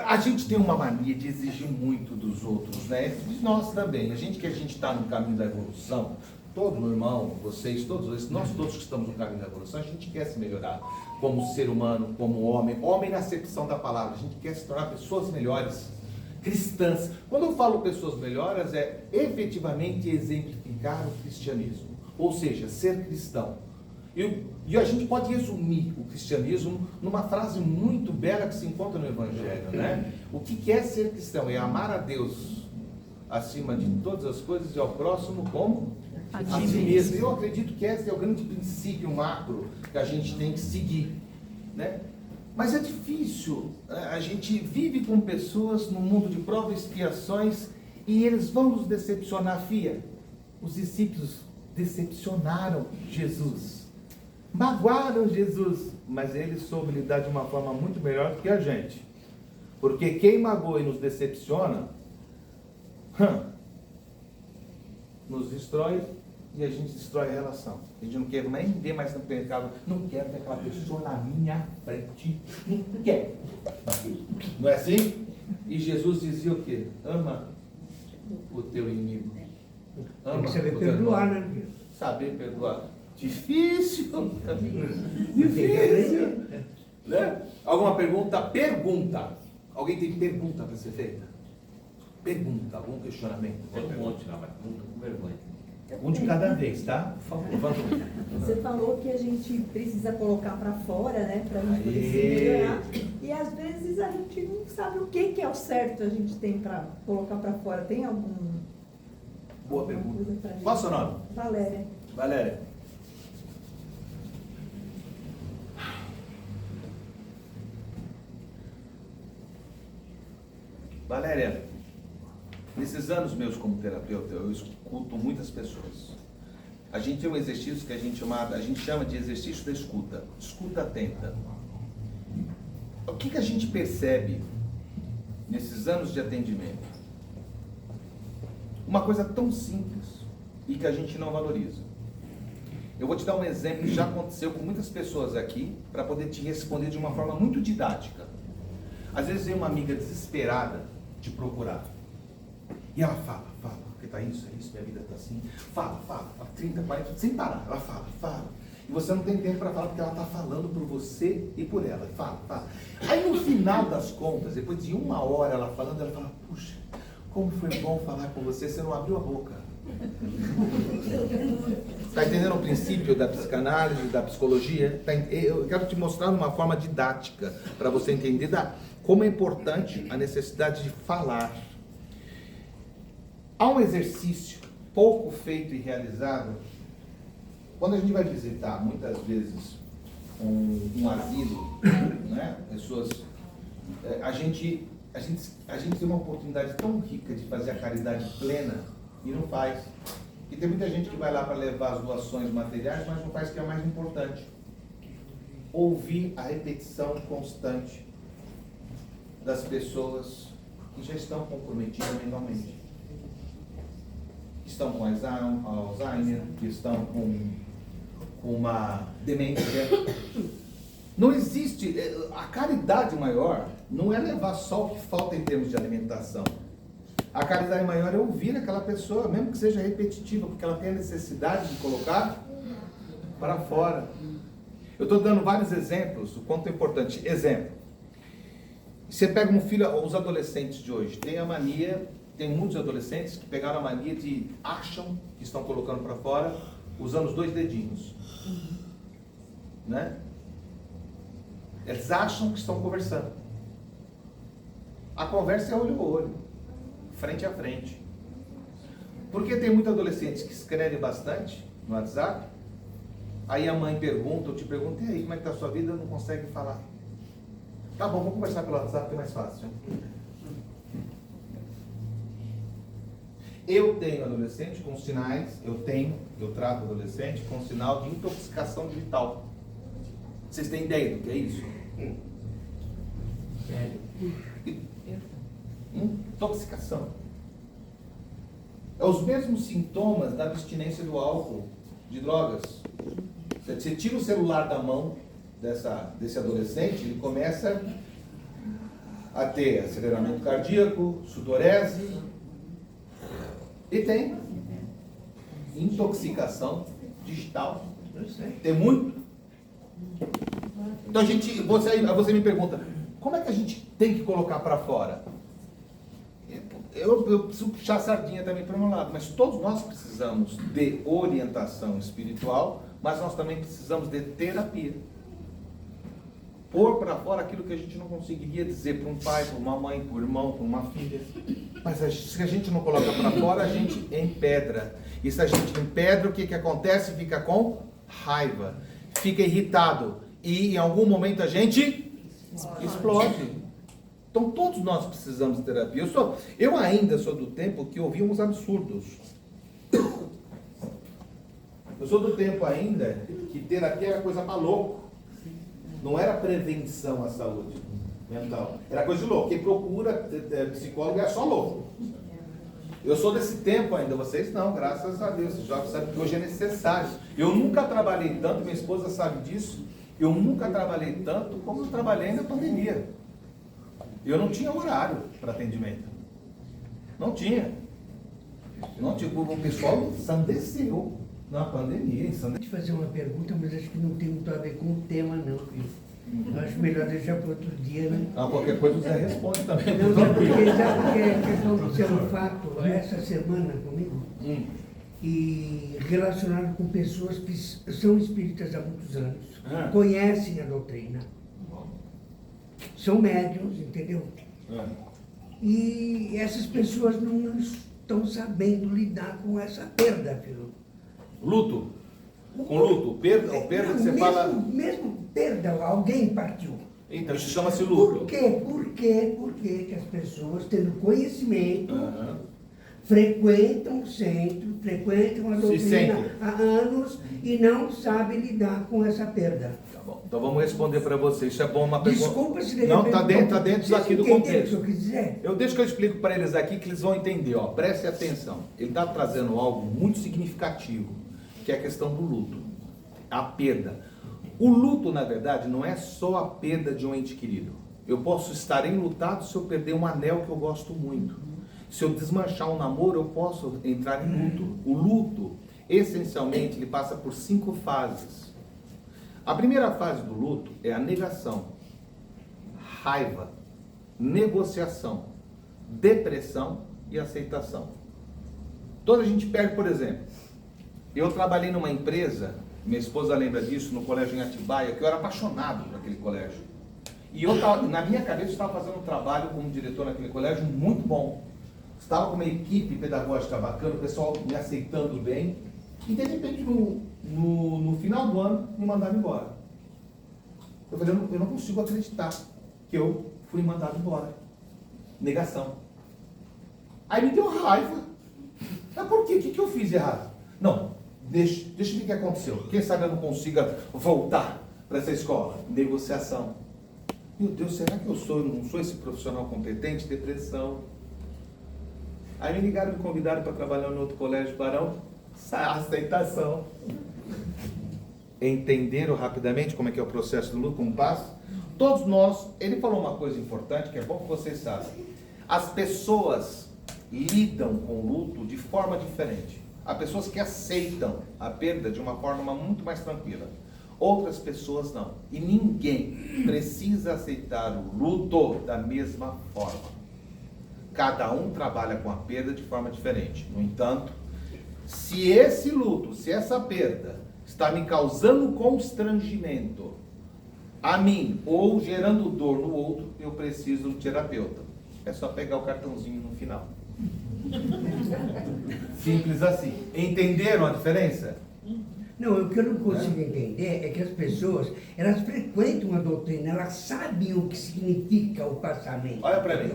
A gente tem uma mania de exigir muito dos outros, né? De nós também. A gente está no caminho da evolução, todo meu irmão, vocês, todos nós todos que estamos no caminho da evolução, a gente quer se melhorar como ser humano, como homem na acepção da palavra. A gente quer se tornar pessoas melhores, cristãs. Quando eu falo pessoas melhores, é efetivamente exemplificar o cristianismo. Ou seja, ser cristão. E a gente pode resumir o cristianismo numa frase muito bela que se encontra no Evangelho, né? O que é ser cristão? É amar a Deus acima de todas as coisas e ao próximo como a si mesmo. Eu acredito que esse é o grande princípio macro que a gente tem que seguir, né? Mas é difícil. A gente vive com pessoas no mundo de provas e expiações e eles vão nos decepcionar, filha. Os discípulos decepcionaram Jesus, magoaram Jesus, mas ele soube lidar de uma forma muito melhor do que a gente, porque quem magoa e nos decepciona nos destrói e a gente destrói a relação. A gente não quer nem ver mais no pecado, não quero ter aquela pessoa na minha frente, não quero. Não é assim? E Jesus dizia o quê? Ama o teu inimigo. Ama Tem que saber o teu perdoar, irmão. né? Saber perdoar. Difícil. Difícil. Né? Alguma pergunta? Pergunta. Alguém tem pergunta para ser feita? Pergunta, algum questionamento? Tem um monte, não, mas muito com vergonha. Um de cada vez, tá? Por favor. Você falou que a gente precisa colocar para fora, né, para a gente poder se Aê. melhorar. E às vezes a gente não sabe o que é o certo a gente tem para colocar para fora. Tem Boa alguma pergunta. coisa pra gente? Qual é o seu nome? Valéria. Valéria. Valéria, nesses anos meus como terapeuta, eu escuto muitas pessoas. A gente tem um exercício que a gente chama de exercício da escuta. Escuta atenta. O que a gente percebe nesses anos de atendimento? Uma coisa tão simples e que a gente não valoriza. Eu vou te dar um exemplo que já aconteceu com muitas pessoas aqui, para poder te responder de uma forma muito didática. Às vezes vem uma amiga desesperada te procurar. E ela fala, porque tá isso, minha vida tá assim. Fala, 30, 40, sem parar. Ela fala. E você não tem tempo para falar, porque ela tá falando por você e por ela. Fala. Aí no final das contas, depois de 1 hora ela falando, ela fala, puxa, como foi bom falar com você, você não abriu a boca. Está entendendo o princípio da psicanálise, da psicologia? Eu quero te mostrar de uma forma didática, para você entender como é importante a necessidade de falar. Há um exercício pouco feito e realizado. Quando a gente vai visitar, muitas vezes, um asilo, né? Pessoas, a gente tem uma oportunidade tão rica de fazer a caridade plena e não faz. E tem muita gente que vai lá para levar as doações materiais, mas não faz o que é mais importante. Ouvir a repetição constante das pessoas que já estão comprometidas mentalmente. Estão com Alzheimer, que estão com uma demência. Não existe, a caridade maior não é levar só o que falta em termos de alimentação. A caridade maior é ouvir aquela pessoa, mesmo que seja repetitiva, porque ela tem a necessidade de colocar para fora. Eu estou dando vários exemplos do quanto é importante. Exemplo, você pega um filho, os adolescentes de hoje, tem muitos adolescentes que pegaram a mania de acham que estão colocando para fora usando os 2 dedinhos. Né? Eles acham que estão conversando. A conversa é olho a olho, frente a frente. Porque tem muitos adolescentes que escrevem bastante no WhatsApp, aí a mãe pergunta, ou te pergunta, e aí, como é que está a sua vida? Não consegue falar. Tá bom, vamos conversar pelo WhatsApp que é mais fácil. Eu tenho adolescente com sinais, eu trato adolescente com sinal de intoxicação digital. Vocês têm ideia do que é isso? Intoxicação. É os mesmos sintomas da abstinência do álcool, de drogas. Você tira o celular da mão desse adolescente, ele começa a ter aceleramento cardíaco, sudorese, e tem intoxicação digital. Tem muito. Então você me pergunta, como é que a gente tem que colocar para fora? Eu preciso puxar a sardinha também para o meu lado, mas todos nós precisamos de orientação espiritual, mas nós também precisamos de terapia. Pôr para fora aquilo que a gente não conseguiria dizer para um pai, para uma mãe, para um irmão, para uma filha. Mas se a gente não coloca para fora, a gente empedra. E se a gente empedra, o que acontece? Fica com raiva, fica irritado. E em algum momento a gente explode. Então todos nós precisamos de terapia. Eu ainda sou do tempo que ouvíamos absurdos. Eu sou do tempo ainda que terapia era coisa para louco. Não era prevenção à saúde mental. Era coisa de louco. Quem procura psicólogo é só louco. Eu sou desse tempo ainda, vocês não, graças a Deus. Os jovens sabem que hoje é necessário. Eu nunca trabalhei tanto, minha esposa sabe disso. Eu nunca trabalhei tanto como eu trabalhei na pandemia. Eu não tinha horário para atendimento. Não tinha. Não tinha. O pessoal ensandeceu na pandemia. Vou te fazer uma pergunta, mas acho que não tem muito a ver com o tema, não, filho. Eu acho melhor deixar para outro dia, né? Ah, qualquer coisa você responde também. Não, sabe porque aconteceu um fato essa semana comigo, e relacionado com pessoas que são espíritas há muitos anos, conhecem a doutrina, são médiuns, entendeu? E essas pessoas não estão sabendo lidar com essa perda, filho. Luto. Com luto. Perda que você fala. Mesmo perda, alguém partiu. Então, isso chama-se luto. Por quê que as pessoas, tendo conhecimento, frequentam o centro, frequentam a doutrina há anos e não sabem lidar com essa perda? Tá bom. Então vamos responder para você. Isso é bom, uma pergunta. Desculpa se de não, repente... tá dentro aqui do contexto. contexto. O que eu quis dizer? Deixa que eu explico para eles aqui que eles vão entender. Ó. Preste atenção. Ele está trazendo algo muito significativo, que é a questão do luto. A perda. O luto, na verdade, não é só a perda de um ente querido. Eu posso estar enlutado se eu perder um anel que eu gosto muito. Se eu desmanchar um namoro, eu posso entrar em luto. O luto, essencialmente, ele passa por 5 fases. A primeira fase do luto é a negação, raiva, negociação, depressão e aceitação. Toda a gente perde, por exemplo, eu trabalhei numa empresa, minha esposa lembra disso, no colégio em Atibaia, que eu era apaixonado por aquele colégio. E eu, na minha cabeça, estava fazendo um trabalho como diretor naquele colégio muito bom. Estava com uma equipe pedagógica bacana, o pessoal me aceitando bem. E de repente, no final do ano, me mandaram embora. Eu falei, eu não consigo acreditar que eu fui mandado embora. Negação. Aí me deu raiva. Mas por quê? O que eu fiz de errado? Não, deixa eu ver o que aconteceu. Quem sabe eu não consiga voltar para essa escola. Negociação. Meu Deus, será que eu não sou esse profissional competente? Depressão. Aí me ligaram, me convidaram para trabalhar no outro colégio, Barão. Aceitação. Entenderam rapidamente como é que é o processo do luto, como passa? Todos nós, ele falou uma coisa importante, que é bom que vocês saibam. As pessoas lidam com o luto de forma diferente. Há pessoas que aceitam a perda de uma forma muito mais tranquila. Outras pessoas não. E ninguém precisa aceitar o luto da mesma forma. Cada um trabalha com a perda de forma diferente. No entanto, se esse luto, se essa perda está me causando constrangimento a mim ou gerando dor no outro, eu preciso de um terapeuta. É só pegar o cartãozinho no final. Simples assim. Entenderam a diferença? Não, o que eu não consigo entender é que as pessoas, elas frequentam a doutrina, elas sabem o que significa o passamento. Olha para mim.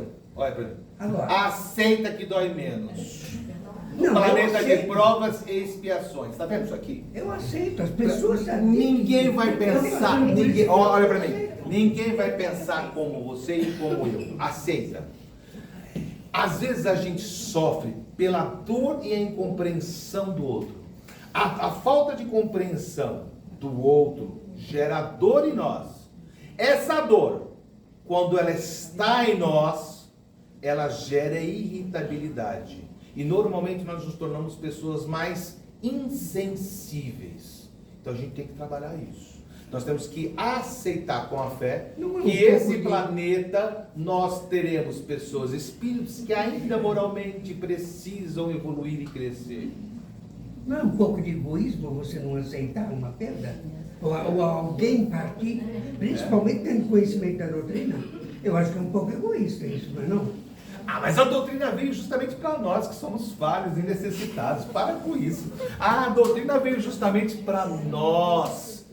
Agora, aceita que dói menos. Não, Planeta de provas e expiações. Está vendo isso aqui? eu aceito, as pessoas sabem. Ninguém vai pensar, olha para mim, ninguém vai pensar como você e como eu. Aceita. Às vezes a gente sofre pela dor e a incompreensão do outro. A falta de compreensão do outro gera dor em nós. Essa dor, quando ela está em nós, ela gera irritabilidade. E normalmente nós nos tornamos pessoas mais insensíveis. Então a gente tem que trabalhar isso. Nós temos que aceitar com a fé que esse planeta nós teremos pessoas, espíritos que ainda moralmente precisam evoluir e crescer. Não é um pouco de egoísmo você não aceitar uma perda? Ou alguém partir, principalmente tendo conhecimento da doutrina? Eu acho que é um pouco egoísta isso, não é não? Mas a doutrina veio justamente para nós que somos falhos e necessitados. Para com isso. A doutrina veio justamente para nós.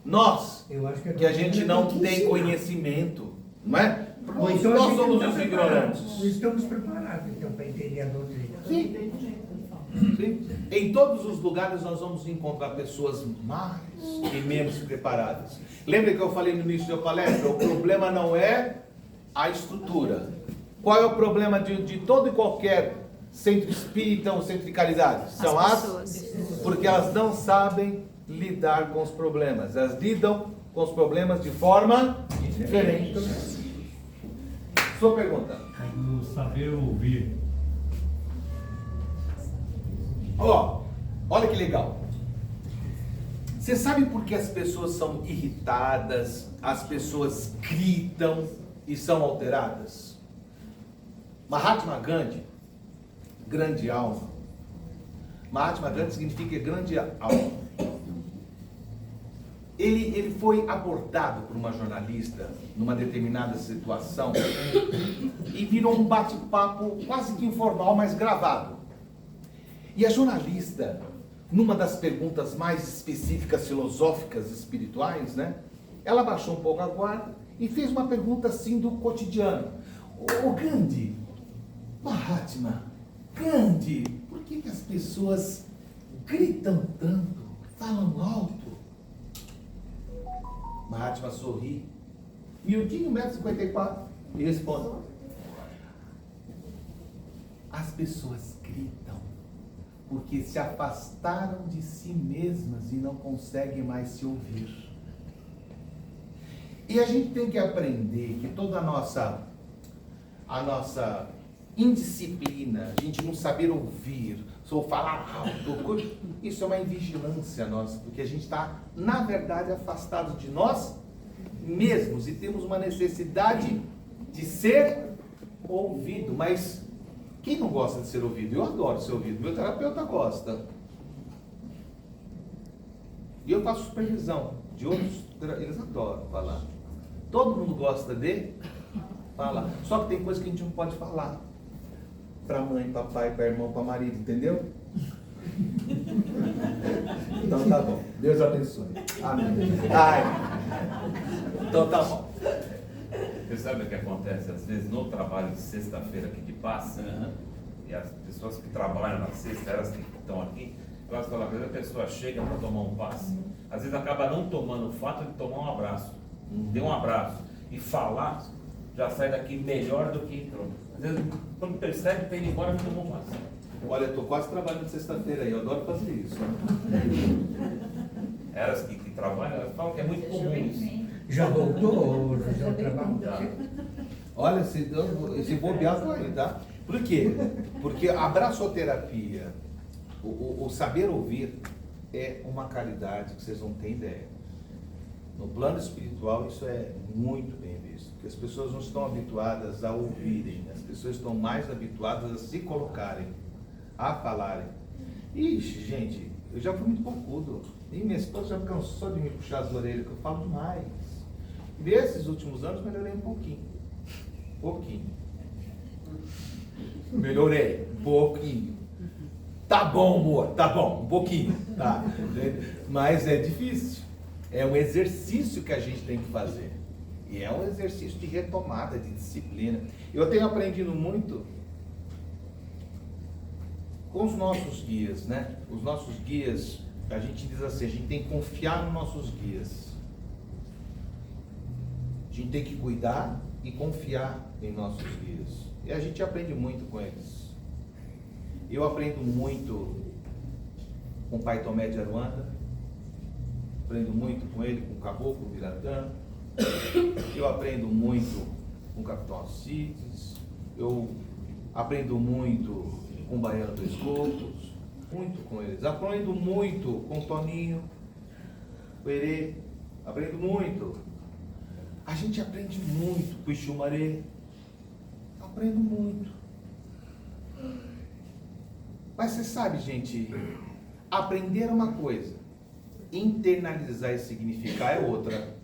Nós, Eu acho que a gente não tem conhecimento. Não é? Ou então Nós a gente somos não os está ignorantes. preparado. Não estamos preparados, então, para entender a doutrina. Sim. Sim. Em todos os lugares nós vamos encontrar pessoas mais e menos preparadas. Lembra que eu falei no início da palestra? O problema não é a estrutura. Qual é o problema de todo e qualquer centro espírita ou centro de caridade? São as pessoas. porque elas não sabem lidar com os problemas. Elas lidam com os problemas de forma diferente. Sua pergunta. No saber ouvir. Olha que legal. Você sabe por que as pessoas são irritadas, as pessoas gritam e são alteradas? Mahatma Gandhi, grande alma. Mahatma Gandhi significa grande alma. Ele foi abordado por uma jornalista numa determinada situação e virou um bate-papo quase que informal, mas gravado. E a jornalista, numa das perguntas mais específicas, filosóficas, espirituais, né? Ela baixou um pouco a guarda e fez uma pergunta assim do cotidiano. Ô Gandhi, Mahatma, Gandhi, por que as pessoas gritam tanto, falam alto? Mahatma sorri, miudinho, 1,54 m, e responde: as pessoas gritam porque se afastaram de si mesmas e não conseguem mais se ouvir. E a gente tem que aprender que toda a nossa indisciplina, a gente não saber ouvir, só falar alto, isso é uma invigilância nossa, porque a gente está, na verdade, afastado de nós mesmos e temos uma necessidade de ser ouvido. Mas quem não gosta de ser ouvido? Eu adoro ser ouvido, meu terapeuta gosta. E eu faço supervisão de outros, eles adoram falar. Todo mundo gosta de falar. Só que tem coisa que a gente não pode falar. Para mãe, papai, para irmão, para marido, entendeu? Então tá bom. Deus abençoe. Amém. Ai. Então tá bom. Você sabe o que acontece? Às vezes no trabalho de sexta-feira aqui que passa, e as pessoas que trabalham na sexta, elas que estão aqui, elas falam, às vezes a pessoa chega para tomar um passe, às vezes acaba não tomando o fato de tomar um abraço. Dê um abraço. E falar, já sai daqui melhor do que entrou. Às vezes, quando percebe, tem ir embora, não tomou um passe. Olha, eu tô quase trabalhando sexta-feira aí, eu adoro fazer isso. Elas que trabalham, elas falam que é muito comum isso. Já voltou, José, ao trabalho? Olha, se bobear, tô aí, tá? Por quê? Porque a abraçoterapia, o saber ouvir, é uma caridade que vocês não têm ideia. No plano espiritual, isso é muito bem visto, porque as pessoas não estão habituadas a ouvirem, as pessoas estão mais habituadas a se colocarem, a falarem. Ixi, gente, eu já fui muito poucudo, e minha esposa já cansou de me puxar as orelhas, que eu falo demais. E nesses últimos anos, melhorei um pouquinho. Melhorei, um pouquinho. Tá bom, amor, tá bom, um pouquinho, tá? Mas é difícil. É um exercício que a gente tem que fazer. E é um exercício de retomada, de disciplina. Eu tenho aprendido muito com os nossos guias, né? Os nossos guias, a gente diz assim, a gente tem que confiar nos nossos guias. A gente tem que cuidar e confiar em nossos guias. E a gente aprende muito com eles. Eu aprendo muito com o Pai Tomé de Aruanda. Aprendo muito com ele, com o Caboclo Biratã. Eu aprendo muito com o Capitão Alcides. Eu aprendo muito com o Baiano dos Cocos. Muito com eles. Aprendo muito com o Toninho, o Herê. Aprendo muito. A gente aprende muito com o Ixumaré. Aprendo muito. Mas você sabe, gente, aprender é uma coisa. Internalizar e significar é outra.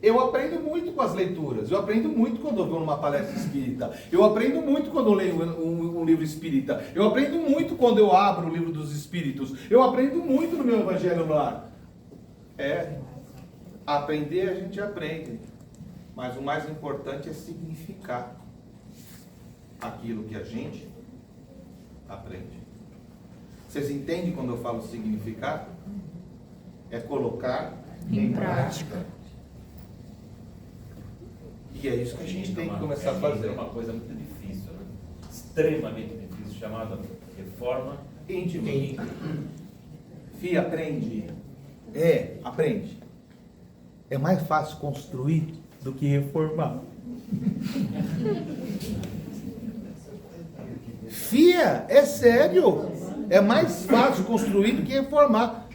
Eu aprendo muito com as leituras, eu aprendo muito quando eu vou numa palestra espírita, eu aprendo muito quando eu leio um livro espírita, eu aprendo muito quando eu abro o livro dos espíritos, eu aprendo muito no meu evangelho no lar. Aprender a gente aprende, mas o mais importante é significar aquilo que a gente aprende. Vocês entendem quando eu falo significar? É colocar em prática. E é isso que a gente tem que começar a fazer. É uma coisa muito difícil, né? extremamente difícil, chamada reforma íntima. Fia, aprende. Aprende. É mais fácil construir do que reformar. Fia, é sério. É mais fácil construir do que reformar.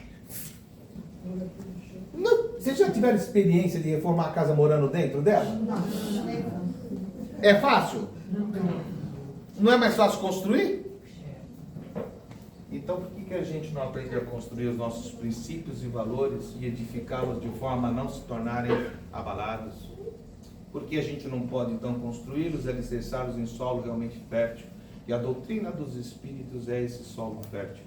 Não, vocês já tiveram experiência de reformar a casa morando dentro dela? É fácil? Não é mais fácil construir? Então, por que a gente não aprende a construir os nossos princípios e valores e edificá-los de forma a não se tornarem abalados? Por que a gente não pode, então, construí-los e alicerçá-los em solo realmente fértil? E a doutrina dos Espíritos é esse solo fértil.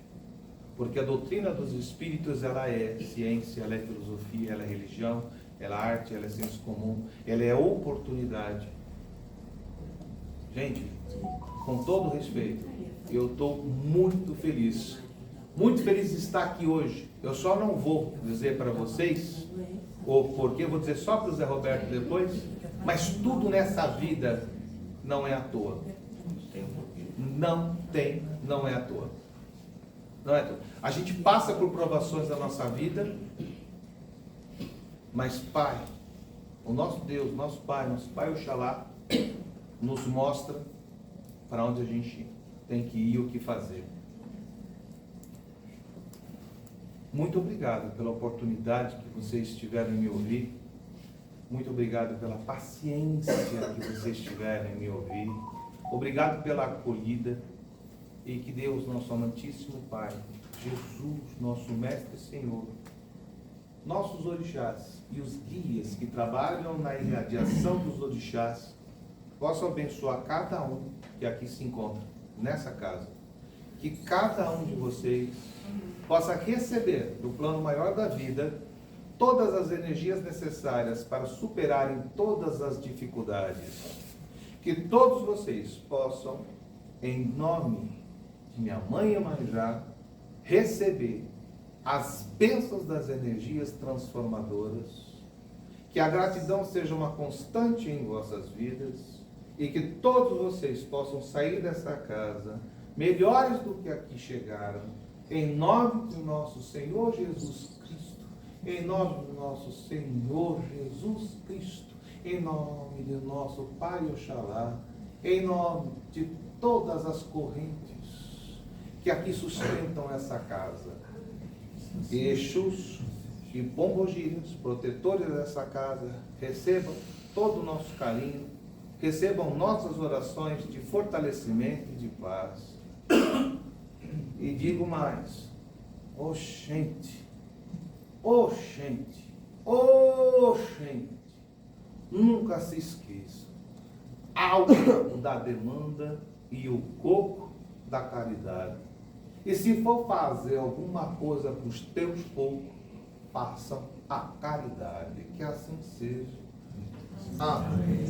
Porque a doutrina dos Espíritos, ela é ciência, ela é filosofia, ela é religião, ela é arte, ela é senso comum, ela é oportunidade. Gente, com todo respeito, eu estou muito feliz de estar aqui hoje. Eu só não vou dizer para vocês, ou porque eu vou dizer só para o Zé Roberto depois, mas tudo nessa vida não é à toa. Não é à toa. Não é à toa. A gente passa por provações da nossa vida, mas Pai, o nosso Deus, nosso Pai Oxalá, nos mostra para onde a gente tem que ir e o que fazer. Muito obrigado pela oportunidade que vocês tiveram em me ouvir. Muito obrigado pela paciência que vocês tiveram em me ouvir. Obrigado pela acolhida. E que Deus, nosso amantíssimo Pai, Jesus, nosso Mestre e Senhor, nossos orixás e os guias que trabalham na irradiação dos orixás, possam abençoar cada um que aqui se encontra, nessa casa. Que cada um de vocês possa receber do plano maior da vida todas as energias necessárias para superarem todas as dificuldades. Que todos vocês possam, em nome de minha mãe Iemanjá, receber as bênçãos das energias transformadoras. Que a gratidão seja uma constante em vossas vidas e que todos vocês possam sair dessa casa melhores do que aqui chegaram, em nome do nosso Senhor Jesus Cristo, em nome do nosso Senhor Jesus Cristo, em nome do nosso Pai Oxalá, em nome de todas as correntes que aqui sustentam essa casa, Exus e Pombogiros, protetores dessa casa, recebam todo o nosso carinho, recebam nossas orações de fortalecimento e de paz. E digo mais, oxente, nunca se esqueça, algo da demanda e o coco da caridade. E se for fazer alguma coisa para os teus poucos, façam a caridade, que assim seja. Amém.